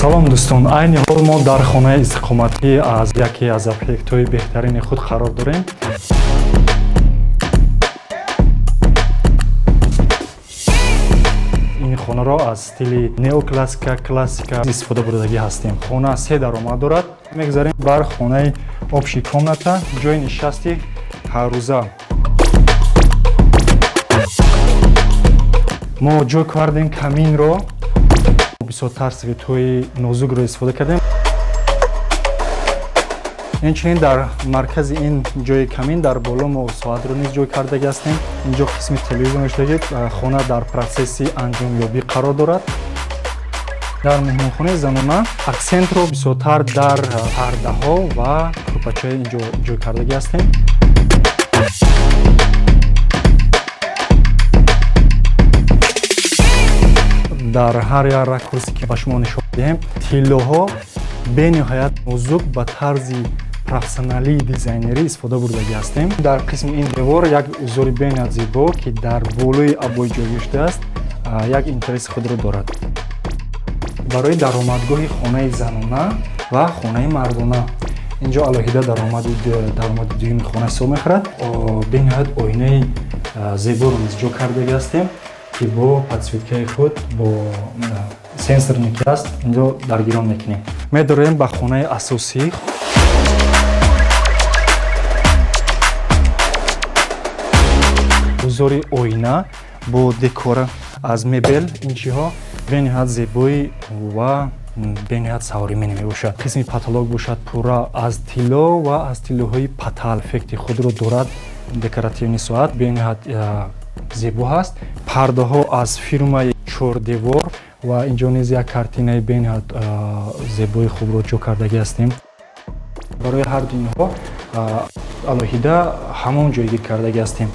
салом дӯстон, айни ҳол мо дар хонаи истиқоматӣ аз яке аз объектҳои беҳтарини худ қарор дорем. ин хонаро аз стили неоклассика, классика истифода бурдагӣ ҳастем. Хона 3 даромад дорад. Мегзарем бар хонаи обши комната, ҷои нишасти ҳаррӯза. мо ҷо кардем каминро, бисёртар светҳои нозукро истифода кардем. Инчунин дар маркази ин ҷои камин дар боло мо соатро низ ҷой кардаги ҳастем. Инҷо қисми телевизор ништагид. Хона дар процесси анҷомёбӣ қарор дорад. Дар меҳмонхонаи занона аксентро бисёртар дар пардаҳо ва кӯрпачаи инҷо ҷой кардаги ҳастем. дар ҳар як ракурсе ки ба шумо нишон диҳем, тиллоҳо бениҳоят нозук ба тарзи профессионалии дизайнерӣ истифода бурдаги ҳастем. Дар қисми ин девор як узори бениҳоят зебо ки дар болои абои ҷойгир шудааст, як интереси худро дорад. Барои даромадгоҳи хонаи занона ва хонаи мардона инҷо алоҳида даромади дуюми хона ҳисоб мехӯрад. Бениҳоят оинаи зеборо низ ҷо кардаги ҳастем ки бо подсветкаи худ бо сенсорне ки аст инҷо даргирон мекунем. Медорем ба хонаи асосӣ. Узори оина бо декора аз мебел инчиҳо бениҳоят зебоӣ ва бениҳоят саваримӣ мебошад. Қисми потолок бошад пурра аз тилло ва аз тиллоҳои патал эффекти худро дорад. Декоративни соат бениҳоят зебо ҳаст. Пардаҳо аз фирмаи чордевор ва инҷо низ як картинаи бениҳоят зебои хубро ҷо кардаги ҳастем. Барои ҳар ду инҳо алоҳида ҳамон ҷойгир кардаги ҳастем.